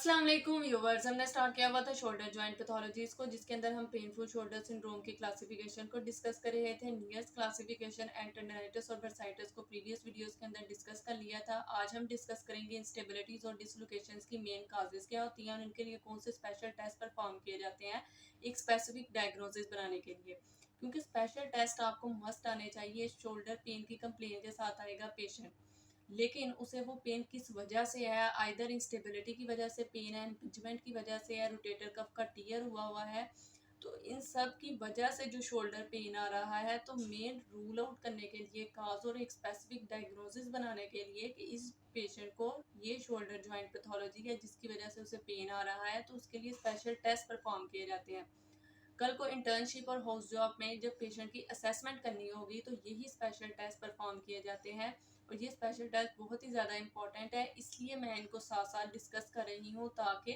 अस्सलाम वालेकुम व्यूवर्स। हमने स्टार्ट किया हुआ था शोल्डर जॉइंट पैथोलॉजीज को, जिसके अंदर हम पेनफुल शोल्डर सिंड्रोम की क्लासिफिकेशन को डिस्कस कर रहे थे। नियर्स क्लासिफिकेशन एंड टेंडनाइटिस और बर्साइटिस को प्रीवियस वीडियोस के अंदर डिस्कस कर लिया था। आज हम डिस्कस करेंगे इंस्टेबिलिटीज और डिसलोकेशंस की मेन काजेज क्या होती हैं और इनके लिए कौन से स्पेशल टेस्ट परफॉर्म किए जाते हैं एक स्पेसिफिक डायग्नोसिस बनाने के लिए, क्योंकि स्पेशल टेस्ट आपको मस्ट आने चाहिए। शोल्डर पेन की कंप्लेन के साथ आएगा पेशेंट, लेकिन उसे वो पेन किस वजह से है, आइदर इंस्टेबिलिटी की वजह से पेन है, इम्पिंजमेंट की वजह से है, रोटेटर कफ का टीयर हुआ है, तो इन सब की वजह से जो शोल्डर पेन आ रहा है, तो मेन रूल आउट करने के लिए काज और एक स्पेसिफिक डायग्नोसिस बनाने के लिए कि इस पेशेंट को ये शोल्डर जॉइंट पैथोलॉजी है जिसकी वजह से उसे पेन आ रहा है, तो उसके लिए स्पेशल टेस्ट परफॉर्म किए जाते हैं। कल को इंटर्नशिप और हाउस जॉब में जब पेशेंट की असेसमेंट करनी होगी तो यही स्पेशल टेस्ट परफॉर्म किए जाते हैं, और ये स्पेशल टेस्ट बहुत ही ज़्यादा इंपॉर्टेंट है, इसलिए मैं इनको साथ साथ डिस्कस कर रही हूँ ताकि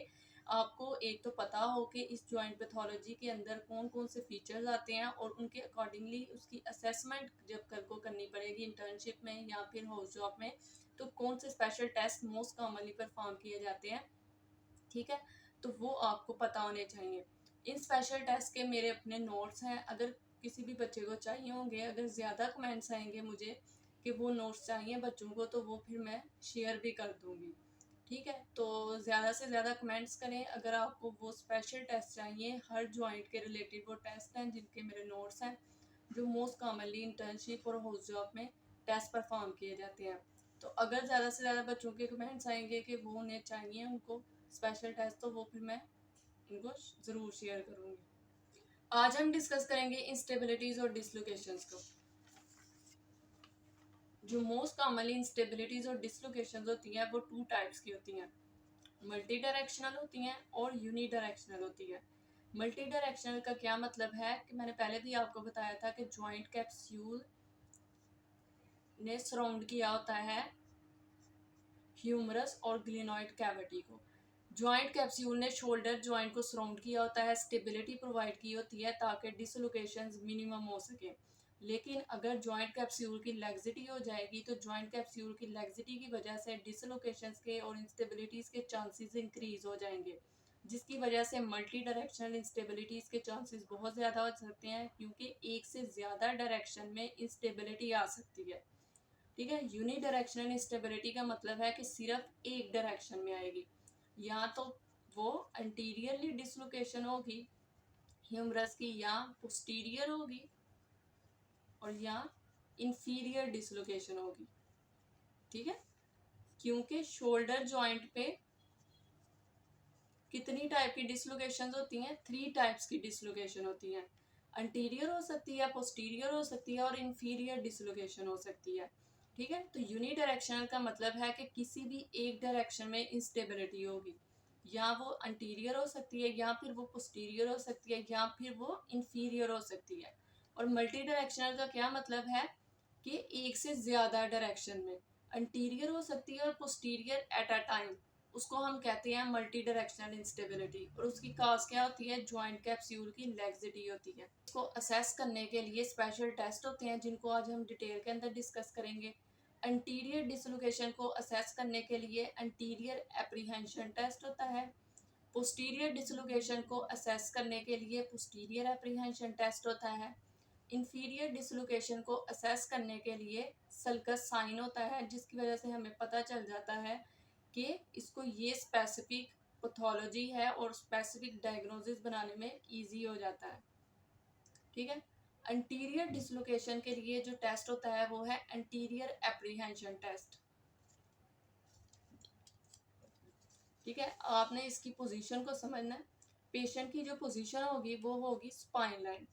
आपको एक तो पता हो कि इस जॉइंट पैथोलॉजी के अंदर कौन कौन से फीचर्स आते हैं और उनके अकॉर्डिंगली उसकी असेसमेंट जब कल को करनी पड़ेगी इंटर्नशिप में या फिर हाउस जॉब में, तो कौन से special test most commonly perform किए जाते हैं। ठीक है, तो वो आपको पता होने चाहिए। इन स्पेशल टेस्ट के मेरे अपने नोट्स हैं, अगर किसी भी बच्चे को चाहिए होंगे, अगर ज़्यादा कमेंट्स आएंगे मुझे कि वो नोट्स चाहिए बच्चों को, तो वो फिर मैं शेयर भी कर दूँगी। ठीक है, तो ज़्यादा से ज़्यादा कमेंट्स करें अगर आपको वो स्पेशल टेस्ट चाहिए। हर जॉइंट के रिलेटेड वो टेस्ट हैं जिनके मेरे नोट्स हैं, जो मोस्ट कॉमनली इंटर्नशिप और हाउस जॉब में टेस्ट परफॉर्म किए जाते हैं। तो अगर ज़्यादा से ज़्यादा बच्चों के कमेंट्स आएंगे कि वो उन्हें चाहिए उनको स्पेशल टेस्ट, तो वो फिर मैं इनको ज़रूर शेयर करूँगी। आज हम डिस्कस करेंगे इंस्टेबिलिटीज और डिसलोकेशंस को। जो मोस्ट कॉमनली इंस्टेबिलिटीज और डिसलोकेशंस होती हैं वो टू टाइप्स की होती हैं, मल्टी डायरेक्शनल होती हैं और यूनी डायरेक्शनल होती है। मल्टी डायरेक्शनल का क्या मतलब है कि मैंने पहले भी आपको बताया था कि जॉइंट कैप्सूल ने सराउंड किया होता है ह्यूमरस और ग्लिनॉइड कैविटी को। जॉइंट कैप्सूल ने शोल्डर जॉइंट को सराउंड किया होता है, स्टेबिलिटी प्रोवाइड की होती है ताकि डिसलोकेशंस मिनिमम हो सके। लेकिन अगर जॉइंट कैप्सूल की लैक्सिटी हो जाएगी तो जॉइंट कैप्सूल की लैक्सिटी की वजह से डिसलोकेशंस के और इंस्टेबिलिटीज के चांसेस इंक्रीज हो जाएंगे, जिसकी वजह से मल्टी डायरेक्शनल इंस्टेबिलिटीज के चांसेस बहुत ज़्यादा हो सकते हैं, क्योंकि एक से ज़्यादा डायरेक्शन में इंस्टेबिलिटी आ सकती है। ठीक है, यूनी डायरेक्शनल इंस्टेबिलिटी का मतलब है कि सिर्फ एक डायरेक्शन में आएगी, या तो वो एंटीरियरली डिसलोकेशन होगी ह्यूमरस की, या पोस्टीरियर होगी, और या इंफीरियर डिसलोकेशन होगी। ठीक है, क्योंकि शोल्डर जॉइंट पे कितनी टाइप की डिसलोकेशन होती हैं, थ्री टाइप्स की डिसलोकेशन होती हैं। अंटीरियर हो सकती है, पोस्टीरियर हो सकती है और इंफीरियर डिसलोकेशन हो सकती है। ठीक है, तो यूनी डायरेक्शनल का मतलब है कि किसी भी एक डायरेक्शन में इंस्टेबिलिटी होगी, या वो अंटीरियर हो सकती है, या फिर वो पोस्टीरियर हो सकती है, या फिर वो इंफीरियर हो सकती है। और मल्टी डायरेक्शनल का क्या मतलब है कि एक से ज़्यादा डायरेक्शन में अंटीरियर हो सकती है और पोस्टीरियर एट अ टाइम, उसको हम कहते हैं मल्टी डायरेक्शनल इंस्टेबिलिटी। और उसकी काज क्या होती है, जॉइंट कैप्सूल की लैक्सिटी होती है। इसको असेस करने के लिए स्पेशल टेस्ट होते हैं जिनको आज हम डिटेल के अंदर डिस्कस करेंगे। एंटीरियर डिसलोकेशन को असेस करने के लिए एंटीरियर एप्रीहेंशन टेस्ट होता है। पोस्टीरियर डिसलोकेशन को असेस करने के लिए पोस्टीरियर एप्रीहेंशन टेस्ट होता है। इंफीरियर डिसलोकेशन को असेस करने के लिए सल्कस साइन होता है, जिसकी वजह से हमें पता चल जाता है कि इसको ये स्पेसिफिक पैथोलॉजी है और स्पेसिफिक डायग्नोसिस बनाने में इजी हो जाता है। ठीक है, एंटीरियर डिसलोकेशन के लिए जो टेस्ट होता है वो है एंटीरियर एप्रीहेंशन टेस्ट। ठीक है, आपने इसकी पोजीशन को समझना है। पेशेंट की जो पोजीशन होगी वो होगी स्पाइन लाइन।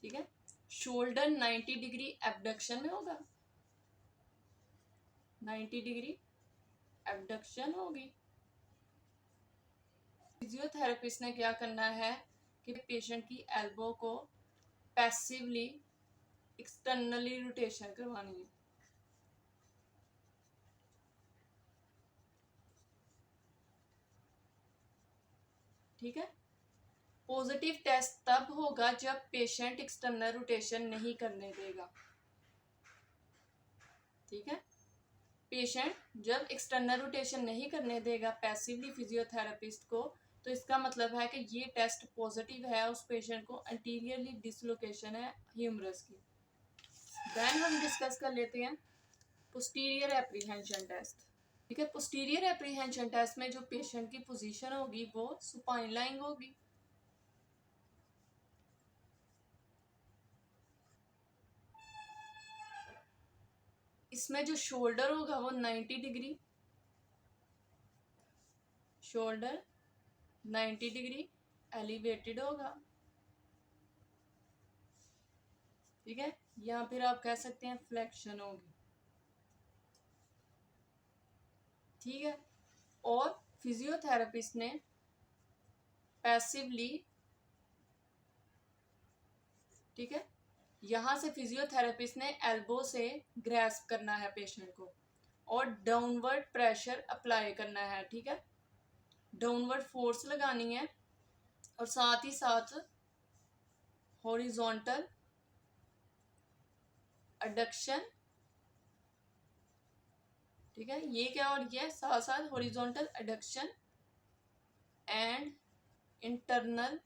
ठीक है, शोल्डर 90 डिग्री एबडक्शन में होगा, 90 डिग्री एबडक्शन होगी। फिजियोथेरेपिस्ट ने क्या करना है कि पेशेंट की एल्बो को पैसिवली एक्सटर्नली रोटेशन करवानी है। ठीक है, पॉजिटिव टेस्ट तब होगा जब पेशेंट एक्सटर्नल रोटेशन नहीं करने देगा। ठीक है, पेशेंट जब एक्सटर्नल रोटेशन नहीं करने देगा पैसिवली फिजियोथेरेपिस्ट को, तो इसका मतलब है कि ये टेस्ट पॉजिटिव है, उस पेशेंट को एंटीरियरली डिसलोकेशन है ह्यूमरस की। देन हम डिस्कस कर लेते हैं पोस्टीरियर एप्रीहेंशन टेस्ट। ठीक है, पोस्टीरियर एप्रीहेंशन टेस्ट में जो पेशेंट की पोजीशन होगी वो सुपाइन लाइंग होगी। इसमें जो शोल्डर होगा वो 90 डिग्री, शोल्डर 90 डिग्री एलिवेटेड होगा। ठीक है, या फिर आप कह सकते हैं फ्लेक्शन होगी। ठीक है, और फिजियोथेरेपिस्ट ने पैसिवली, ठीक है, यहां से फिजियोथेरेपिस्ट ने एल्बो से ग्रैस्प करना है पेशेंट को और डाउनवर्ड प्रेशर अप्लाई करना है। ठीक है, डाउनवर्ड फोर्स लगानी है और साथ ही साथ हॉरिजॉन्टल एडक्शन। ठीक है, ये क्या और ये साथ साथ horizontal adduction and internal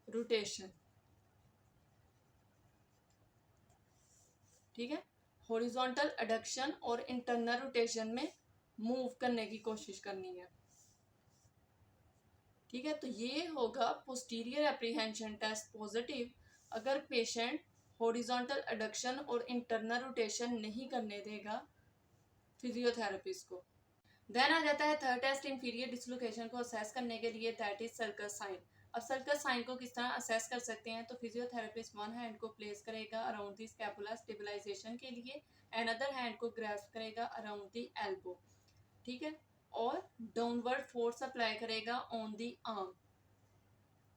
rotation. ठीक है, हॉरिजॉन्टल एडक्शन और इंटरनल रोटेशन में मूव करने की कोशिश करनी है। ठीक है, तो ये होगा पोस्टीरियर एप्रीहेंशन टेस्ट पॉजिटिव अगर पेशेंट हॉरिजॉन्टल एडक्शन और इंटरनल रोटेशन नहीं करने देगा फिजियोथेरेपिस्ट को। देन आ जाता है थर्ड टेस्ट इंफीरियर डिसलोकेशन को असेस करने के लिए, दैट इज सर्कस साइन। अब सर्कस साइन को किस तरह असेस कर सकते हैं, तो फिजियोथेरेपिस्ट वन हैंड को प्लेस करेगा अराउंड द स्कैपुला स्टेबलाइजेशन के लिए, एंड अदर हैंड को ग्रैस्प करेगा अराउंड द एल्बो। ठीक है, और डाउनवर्ड फोर्स अप्लाई करेगा on the arm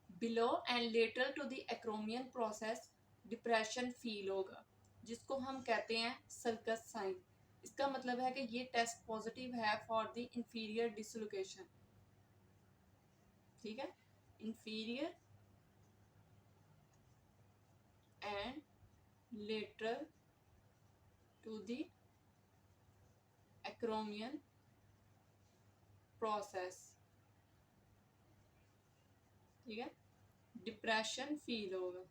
below and lateral to the acromion process depression feel होगा, जिसको हम कहते हैं सर्कस साइन। इसका मतलब है कि ये टेस्ट पॉजिटिव है फॉर द इंफीरियर डिसलोकेशन। ठीक है, inferior and lateral to the acromion process. ठीक है, डिप्रेशन फील होगा।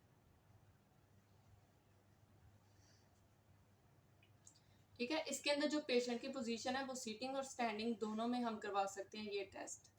ठीक है, इसके अंदर जो पेशेंट की पोजीशन है वो सीटिंग और स्टैंडिंग दोनों में हम करवा सकते हैं ये टेस्ट।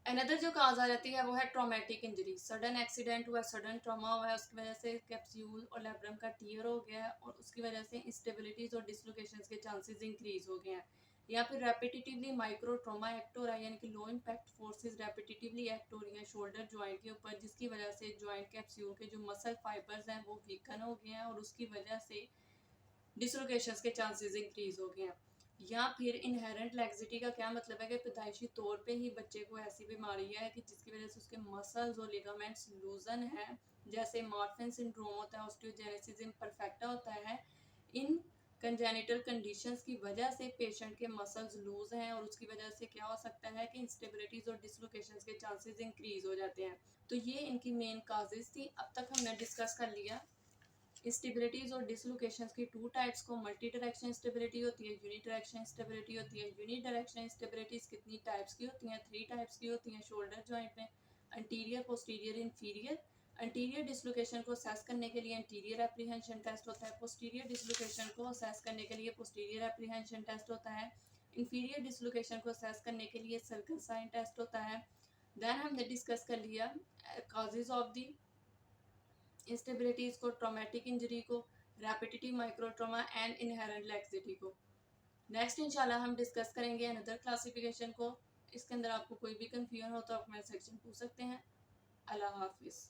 अनदर जो काज आ जाती है वो है ट्रॉमेटिक इंजरी, सडन एक्सीडेंट हुआ, सडन ट्रॉमा हुआ है, उसकी वजह से कैप्सूल और लेब्रम का टीयर हो गया है और उसकी वजह से इंस्टेबिलिटीज और डिसलोकेशंस के चांसेस इंक्रीज हो गए हैं, या फिर रेपिटेटिवली माइक्रो ट्रॉमा एक्ट हो रहा है, यानी कि low impact forces repetitively act हो रही हैं शोल्डर जॉइंट के ऊपर, जिसकी वजह से जॉइंट कैप्सूल के जो मसल फाइबर्स हैं वो वीकन हो गए हैं और उसकी वजह से डिसलोकेशंस के चांसेस इंक्रीज हो गए हैं। या फिर इनहेरेंट लैक्सिटी का क्या मतलब है कि पैदाइशी तौर पे ही बच्चे को ऐसी बीमारी है कि जिसकी वजह से उसके मसल्स और लिगामेंट्स लूजन है, जैसे मार्फिन सिंड्रोम होता है, ऑस्टियोजेनेसिस इम्परफेक्टा होता है। इन कंजेनिटल कंडीशंस की वजह से पेशेंट के मसल्स लूज हैं और उसकी वजह से क्या हो सकता है कि इंस्टेबिलिटीज और डिसलोकेशंस के चांसेस इंक्रीज हो जाते हैं। तो ये इनकी मेन काजेज थी। अब तक हमने डिस्कस कर लिया इंस्टेबिलिटीज और डिसलोकेशंस की टू टाइप्स को। मल्टी डायरेक्शन इंस्टेबिलिटी होती है, यूनी डायरेक्शन इंस्टेबिलिटी होती है। यूनी डायरेक्शन इंस्टेबिलिटीज कितनी टाइप्स की होती हैं, 3 टाइप्स की होती हैं शोल्डर जॉइंट में, anterior, posterior, inferior. Anterior dislocation को असेस करने के लिए अंटीरियर एप्रीहेंशन टेस्ट होता है, पोस्टीरियर डिसलोकेशन को असेस करने के लिए पोस्टीरियर एप्रीहेंशन टेस्ट होता है, इंफीरियर डिसलोकेशन को असेस करने के लिए सर्कल साइन टेस्ट होता है। देन हमने डिस्कस कर लिया कॉजेज ऑफ द इंस्टेबिलिटीज को, ट्रॉमेटिक इंजरी को, repetitive micro trauma and inherent laxity को। नेक्स्ट इंशाल्लाह हम डिस्कस करेंगे अनदर क्लासिफिकेशन को। इसके अंदर आपको कोई भी कंफ्यूजन हो तो आप कमेंट सेक्शन पूछ सकते हैं। अल्लाह हाफिज़।